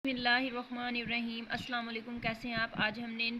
बिस्मिल्लाहिर्रहमानिर्रहीम। अस्सलाम वालेकुम। कैसे हैं आप? आज हमने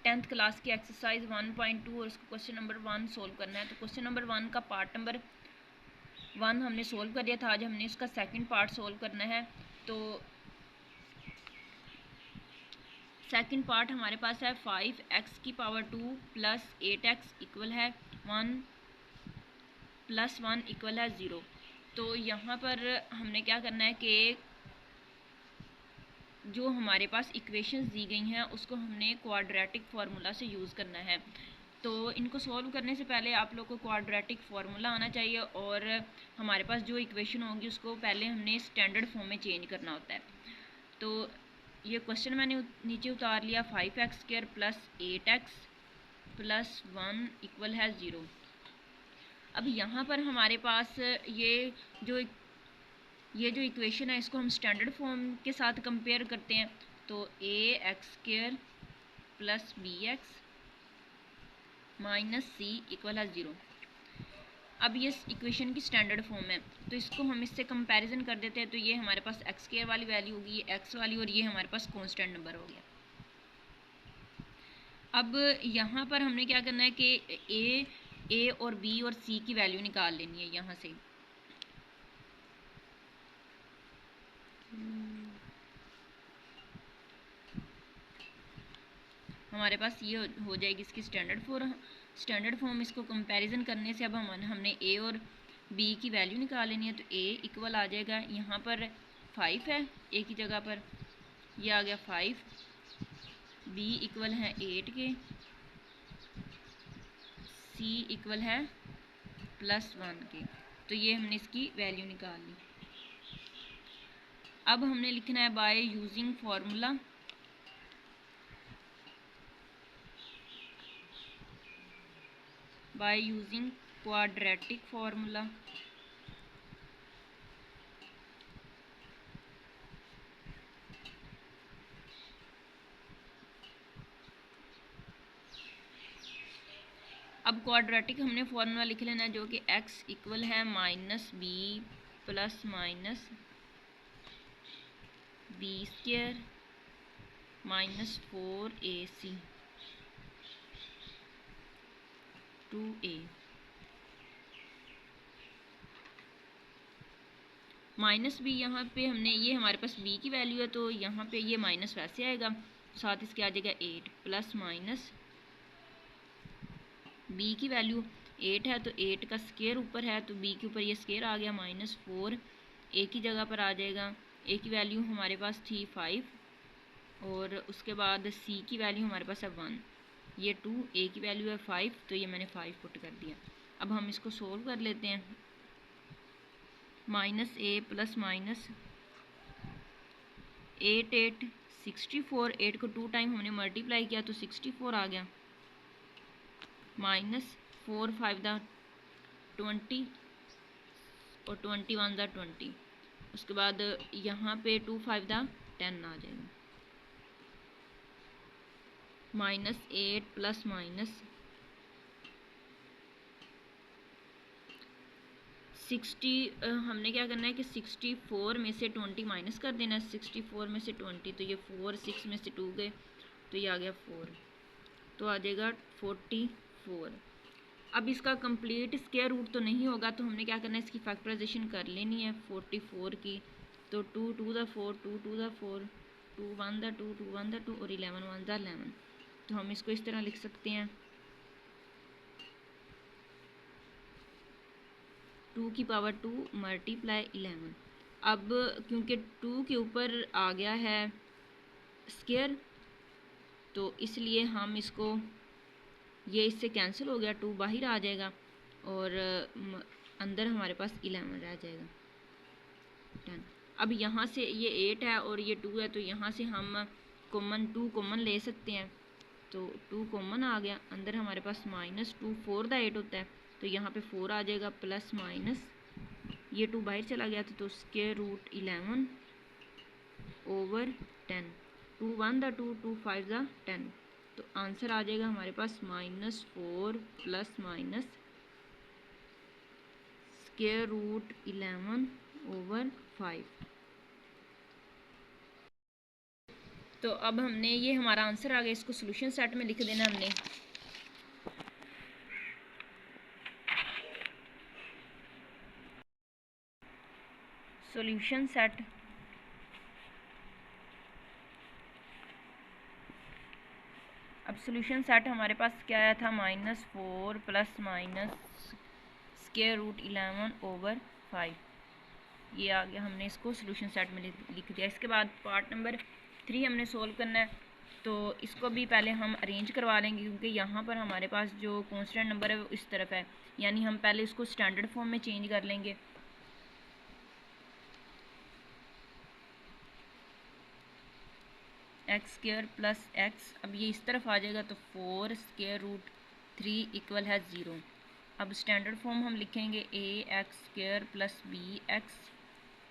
10th क्लास की एक्सरसाइज 1.2 और उसको क्वेश्चन नंबर 1 सोल्व करना है। तो क्वेश्चन नंबर 1 का पार्ट नंबर 1 हमने सोल्व कर दिया था। आज हमने उसका सेकंड पार्ट सोल्व करना है। तो सेकंड पार्ट हमारे पास है 5x की पावर 2 प्लस 8x इक्वल है 1 प्लस 1 इक्वल है 0। तो यहाँ पर हमने क्या करना है कि जो हमारे पास इक्वेशंस दी गई हैं उसको हमने क्वाड्रेटिक फार्मूला से यूज़ करना है। तो इनको सॉल्व करने से पहले आप लोग को क्वाड्रेटिक फार्मूला आना चाहिए और हमारे पास जो इक्वेशन होगी उसको पहले हमने स्टैंडर्ड फॉर्म में चेंज करना होता है। तो ये क्वेश्चन मैंने नीचे उतार लिया। 5x² plus 8x plus 1 equal है 0। अब यहाँ पर हमारे पास ये जो इक्वेशन है इसको हम स्टैंडर्ड फॉर्म के साथ कंपेयर करते हैं। तो ax² plus bx minus c equal है 0। अब ये इक्वेशन की स्टैंडर्ड फॉर्म है तो इसको हम इससे कंपैरिजन कर देते हैं। तो ये हमारे पास x² वाली वैल्यू होगी, ये x वाली, और ये हमारे पास कांस्टेंट नंबर हो गया। अब यहाँ पर हमने क्या करना है कि a और b और c की वैल्यू निकाल लेनी है। यहाँ से हमारे पास ये हो जाएगी इसकी स्टैंडर्ड फॉर्म। इसको कंपैरिजन करने से अब हमने a और b की वैल्यू निकाल लेनी है। तो a इक्वल आ जाएगा, यहाँ पर 5 है a की जगह पर, ये आ गया 5, b इक्वल है 8 के, c इक्वल है प्लस 1 के। तो ये हमने इसकी वैल्यू निकाल ली। अब हमने लिखना है by using formula. by using quadratic formula अब क्वाड्रेटिक हमने फार्मूला लिख लेना है जो कि x इक्वल है minus b plus minus b² minus 4ac 2a minus b. यहाँ पे हमने ये हमारे पास b की वैल्यू है तो यहाँ पे ये माइनस वैसे आएगा, साथ इसके आ जाएगा 8 प्लस माइनस b की वैल्यू 8 है तो 8 का स्क्वायर ऊपर है तो b के ऊपर ये स्क्वायर आ गया, माइनस 4 a की जगह पर आ जाएगा। a की वैल्यू हमारे पास थी 5 और उसके बाद c की वैल्यू हमारे पास है 1, ये 2, a की वैल्यू है 5 तो ये मैंने 5 पुट कर दिया। अब हम इसको सोल्व कर लेते हैं। माइनस a प्लस माइनस 8 64, 8 को 2 टाइम हमने मल्टीप्लाई किया तो 64 आ गया, माइनस 4 5 दा 20 और 21 दा 20। उसके बाद यहाँ पे 2 5 दा 10 आ जाएगा, माइनस 8 प्लस माइनस 60। हमने क्या करना है कि 64 में से 20 माइनस कर देना है। 64 में से 20 तो ये 4, 6 में से 2 गए तो ये आ गया 4, तो आ जाएगा 44। अब इसका कंप्लीट स्क्वायर रूट तो नहीं होगा तो हमने क्या करना है इसकी फैक्टराइजेशन कर लेनी है 44 की। तो 2 2 दा 4, 2 2 दा 4, 2 1 दा 2, 2 1 दा 2 और 11 1 दा 11। तो हम इसको इस तरह लिख सकते हैं 2 की पावर 2 मल्टीप्लाई 11। अब क्योंकि 2 के ऊपर आ गया है स्क्वायर तो इसलिए हम इसको, ये इससे कैंसिल हो गया, 2 बाहर आ जाएगा और अंदर हमारे पास 11 रह जाएगा 10। अब यहाँ से ये 8 है और ये 2 है तो यहाँ से हम कॉमन 2 कॉमन ले सकते हैं। तो 2 कॉमन आ गया, अंदर हमारे पास माइनस 2 4 दा 8 होता है तो यहाँ पे 4 आ जाएगा, प्लस माइनस ये 2 बाहर चला गया तो स्क्वायर रूट 11 ओवर 10, 2 1 दा 2, 2 5 दा 10। तो आंसर आ जाएगा हमारे पास minus 4 plus minus square root 11 over 5। तो अब हमने ये हमारा आंसर आ गया, इसको सोल्यूशन सेट में लिख देना हमने। सोल्यूशन सेट अब सोल्यूशन सेट हमारे पास क्या आया था, -4 प्लस माइनस स्क्वायर रूट 11/5 ये आ गया। हमने इसको सोल्यूशन सेट में लिख दिया। इसके बाद पार्ट नंबर 3 हमने सोल्व करना है, तो इसको भी पहले हम अरेंज करवा लेंगे क्योंकि यहाँ पर हमारे पास जो कांस्टेंट नंबर है वो इस तरफ है, यानी हम पहले इसको स्टैंडर्ड फॉर्म में चेंज कर लेंगे। एक्स स्क्वायर प्लस एक्स, अब ये इस तरफ आ जाएगा तो 4 स्क्वायर रूट 3 इक्वल है 0। अब स्टैंडर्ड फॉर्म हम लिखेंगे A X square plus B X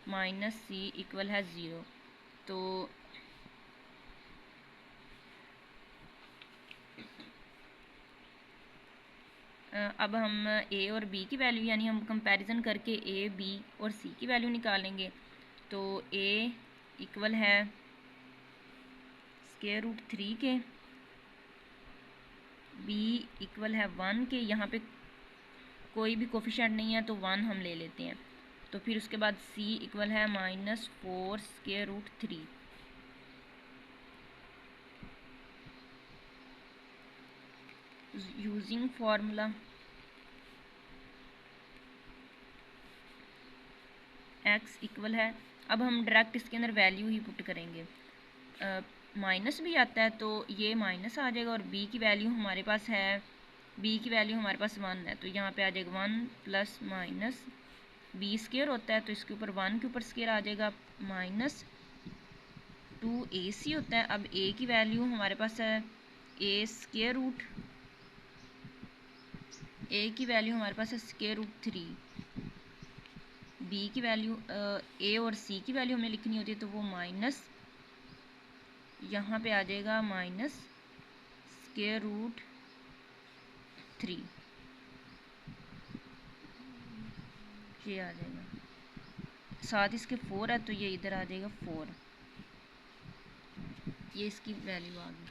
minus C equal है 0। तो अब हम ए और बी की वैल्यू यानी हम कंपैरिजन करके ए बी और सी की वैल्यू निकालेंगे। तो ए इक्वल है स्क्वायर रूट 3 के, बी इक्वल है 1 के, यहाँ पे कोई भी कोफिशिएंट नहीं है तो 1 हम ले लेते हैं। तो फिर उसके बाद सी इक्वल है -4 square root 3। Using formula x equal है, अब हम डायरेक्ट इसके अंदर वैल्यू ही पुट करेंगे। माइनस भी आता है तो ये माइनस आ जाएगा, और b की वैल्यू हमारे पास है, b की वैल्यू हमारे पास 1 है तो यहाँ पे आ जाएगा 1 प्लस माइनस b स्क्वायर होता है तो इसके ऊपर 1 के ऊपर स्क्वायर आ जाएगा, माइनस 2ac होता है। अब a की वैल्यू हमारे पास है a स्क्वायर रूट, a की वैल्यू हमारे पास है स्क्वायर रूट 3, बी की वैल्यू ए और सी की वैल्यू हमें लिखनी होती है तो वो माइनस यहाँ पे आ जाएगा माइनस स्क्वायर रूट 3, ये आ जाएगा, साथ इसके 4 है तो ये इधर आ जाएगा 4, ये इसकी वैल्यू आ गई।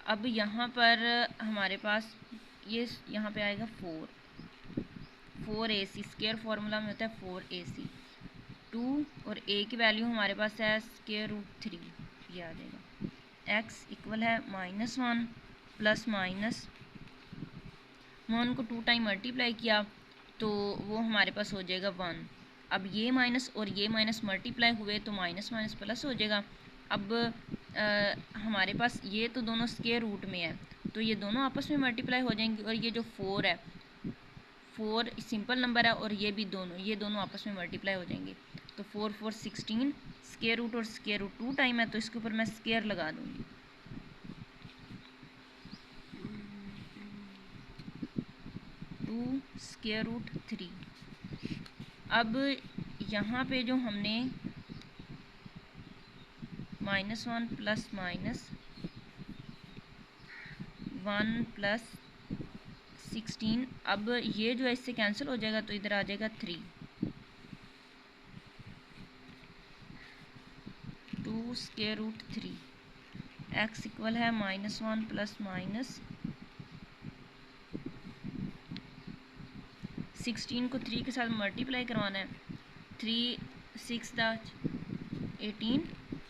अब यहाँ पर हमारे पास ये यहाँ पे आएगा 4ac, स्क्वायर फार्मूला में होता है 4ac, 2 और a की वैल्यू हमारे पास है स्क्वायर रूट 3, ये आ जाएगा। x इक्वल है -1 प्लस माइनस 1 को 2 टाइम मल्टीप्लाई किया तो वो हमारे पास हो जाएगा 1। अब ये माइनस और ये माइनस मल्टीप्लाई हुए तो माइनस माइनस प्लस हो जाएगा। अब हमारे पास ये तो दोनों स्क्वायर रूट में है तो ये दोनों आपस में मल्टीप्लाई हो जाएंगे, और ये जो 4 है, 4 सिंपल नंबर है और ये भी ये दोनों आपस में मल्टीप्लाई हो जाएंगे। तो 4 4 16, स्क्वायर रूट और स्क्वायर रूट 2 टाइम है तो इसके ऊपर मैं स्क्वायर लगा दूंगी। Square root 3। अब यहाँ पे जो हमने -1 प्लस माइनस 1 प्लस 16, अब ये जो है इससे कैंसिल हो जाएगा तो इधर आ जाएगा 3, 2 स्क्वायर रूट 3, x इक्वल है -1 प्लस माइनस 16 को 3 के साथ मल्टीप्लाई करवाना है, 3 6 18,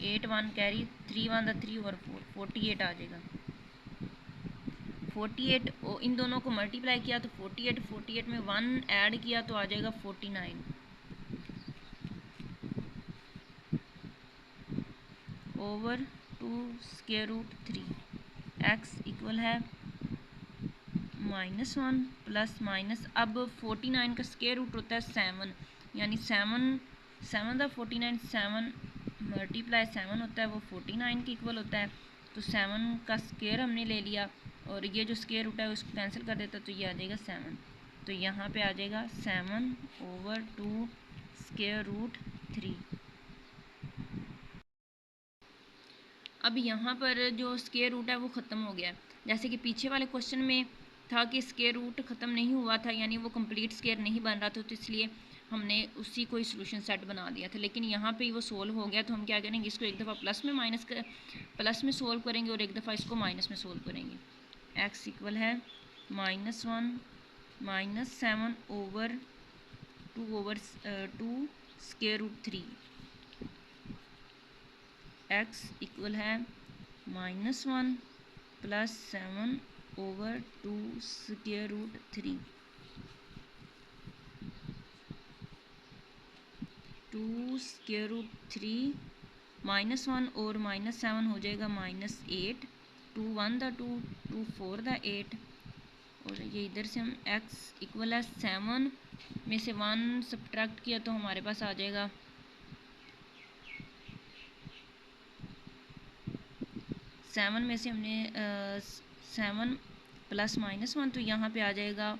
8 1 कैरी, 3 1 3 और 4 48 आ जाएगा। 48 इन दोनों को मल्टीप्लाई किया तो 48, 48 में 1 ऐड किया तो आ जाएगा 49 over 2 square root 3, x equal है -1 प्लस माइनस, अब 49 का स्क्वायर रूट होता है 7, यानी 7 दा 49, 7 मल्टीप्लाई 7 होता है वो 49 के इक्वल होता है। तो 7 का स्क्वायर हमने ले लिया और ये जो स्क्वायर रूट है उसको कैंसिल कर देता तो ये आ जाएगा 7, तो यहाँ पे आ जाएगा 7 ओवर 2 स्क्वायर रूट 3। अब यहाँ पर जो स्क्वायर रूट है वो ख़त्म हो गया, जैसे कि पीछे वाले क्वेश्चन में था कि स्क्वायर रूट ख़त्म नहीं हुआ था, यानी वो कंप्लीट स्क्वायर नहीं बन रहा था, तो इसलिए हमने उसी को ही सोल्यूशन सेट बना दिया था, लेकिन यहाँ पे वो सोल्व हो गया। तो हम क्या करेंगे, इसको एक दफ़ा प्लस में सोल्व करेंगे और एक दफ़ा इसको माइनस में सोल्व करेंगे। x इक्वल है -1 -7 over 2 square root 3। x equal है -1 +7 over 2 square root 3। 2 square root 3 -1 और -7 हो जाएगा -8। 2 1 द 2, 2 4 द 8, और ये इधर से हम x इक्वल है 7 में से 1 सब्ट्रैक्ट किया तो हमारे पास आ जाएगा 7 में से हमने 7 प्लस -1, तो यहाँ पे आ जाएगा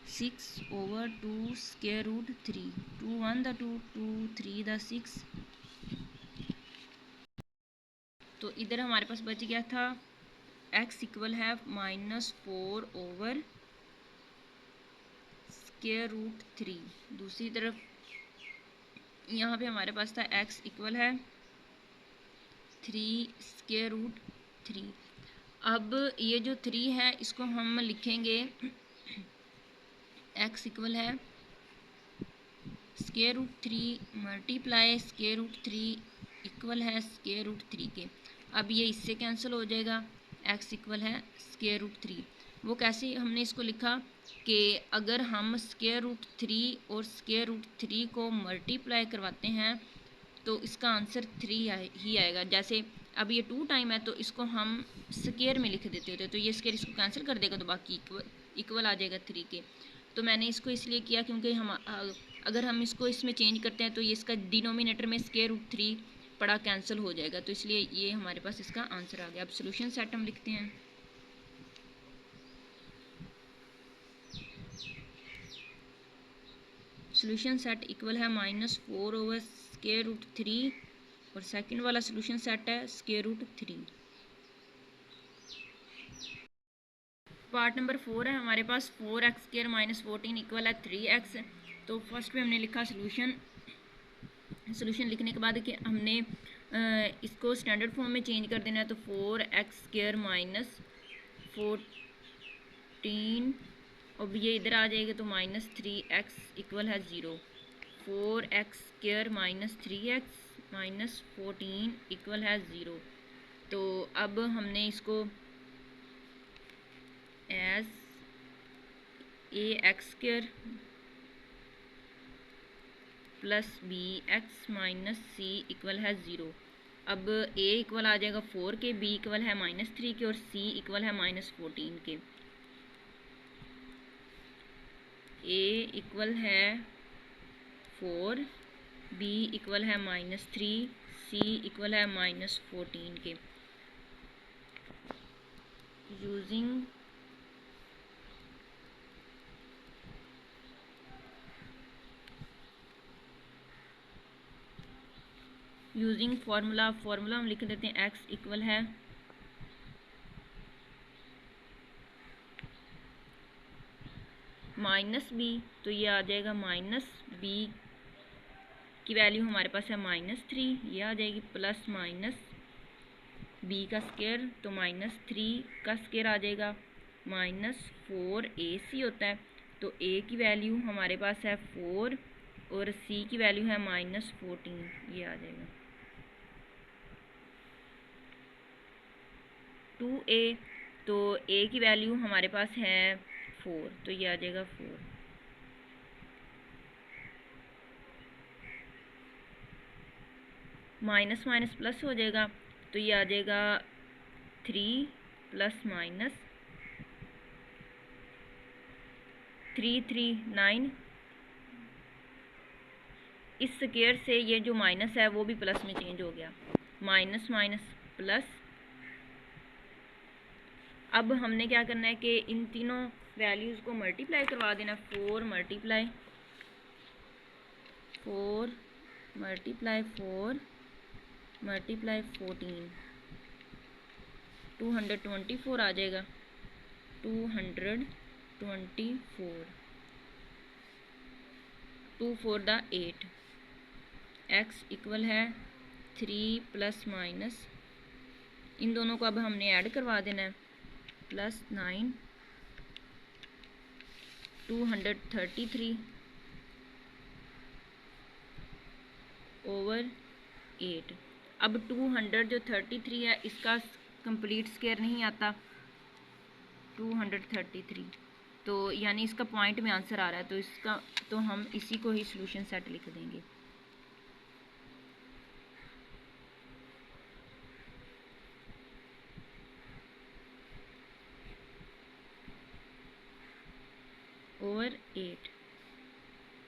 6 ओवर 2 स्क्वायर रूट 3। 2 1 द 2, 2 3 द 6। तो इधर हमारे पास बच गया था x इक्वल है -4 ओवर स्क्वायर रूट 3। दूसरी तरफ यहाँ पे हमारे पास था x इक्वल है 3 स्क्वायर रूट 3। अब ये जो 3 है इसको हम लिखेंगे x इक्वल है square root 3 multiply square root 3 equal है स्क्वायर रूट 3 के। अब ये इससे कैंसिल हो जाएगा, x इक्वल है स्क्वायर रूट 3। वो कैसे हमने इसको लिखा कि अगर हम स्क्वायर रूट 3 और स्क्वायर रूट 3 को मल्टीप्लाई करवाते हैं तो इसका आंसर 3 ही आएगा। जैसे अब ये 2 टाइम है तो इसको हम स्क्वायर में लिख देते होते, तो ये स्क्वायर इसको कैंसिल कर देगा तो बाकी इक्वल आ जाएगा 3 के। तो मैंने इसको इसलिए किया क्योंकि हम अगर हम इसको इसमें चेंज करते हैं तो ये इसका डिनोमिनेटर में स्क्वायर रूट 3 पड़ा कैंसिल हो जाएगा, तो इसलिए ये हमारे पास इसका आंसर आ गया। अब सोल्यूशन सेट हम लिखते हैं। सोल्यूशन सेट इक्वल है -4 ओवर स्क्वायर रूट 3 और सेकंड वाला सोल्यूशन सेट है स्क्वायर रूट 3। पार्ट नंबर 4 है हमारे पास 4x² - 14 इक्वल है 3x। तो फर्स्ट में हमने लिखा सोल्यूशन लिखने के बाद कि हमने इसको स्टैंडर्ड फॉर्म में चेंज कर देना है, तो 4x² - 14, अब ये इधर आ जाएगा तो -3x इक्वल है 0। 4x² - 3x - 14 इक्वल है 0। तो अब हमने इसको as ax² plus bx minus c equal है 0। अब a इक्वल आ जाएगा 4 के, b इक्वल है -3 के और c इक्वल है -14 के। a इक्वल है 4, b इक्वल है -3, c इक्वल है -14 के। यूजिंग फार्मूला हम लिख देते हैं x इक्वल है -b, तो ये आ जाएगा -b की वैल्यू हमारे पास है -3, ये आ जाएगी प्लस -b का स्क्वायर, तो -3 का स्क्वायर आ जाएगा -4ac होता है। तो a की वैल्यू हमारे पास है 4 और c की वैल्यू है -14, ये आ जाएगा 2a। तो a की वैल्यू हमारे पास है 4, तो ये आ जाएगा 4। माइनस माइनस प्लस हो जाएगा, तो ये आ जाएगा 3 प्लस माइनस 3 3 9। इस स्क्वायर से ये जो माइनस है वो भी प्लस में चेंज हो गया, माइनस माइनस प्लस। अब हमने क्या करना है कि इन तीनों वैल्यूज़ को मल्टीप्लाई करवा देना। 4 मल्टीप्लाई 4 मल्टीप्लाई 4 मल्टीप्लाई 14, 224 आ जाएगा, 224। 2 4 द 8, x इक्वल है 3 प्लस माइनस, इन दोनों को अब हमने ऐड करवा देना है, प्लस 9 233 ओवर 8। अब 200 जो 33 है इसका कंप्लीट स्क्वायर नहीं आता 233, तो यानी इसका पॉइंट में आंसर आ रहा है, तो इसका तो हम इसी को ही सॉल्यूशन सेट लिख देंगे। ओवर 8,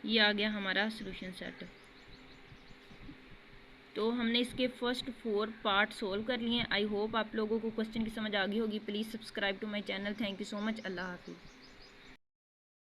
ये आ गया हमारा सॉल्यूशन सेट। तो हमने इसके फर्स्ट 4 पार्ट सोल्व कर लिए हैं। आई होप आप लोगों को क्वेश्चन की समझ आ गई होगी। Please subscribe to my channel. Thank you so much. अल्लाह हाफिज़।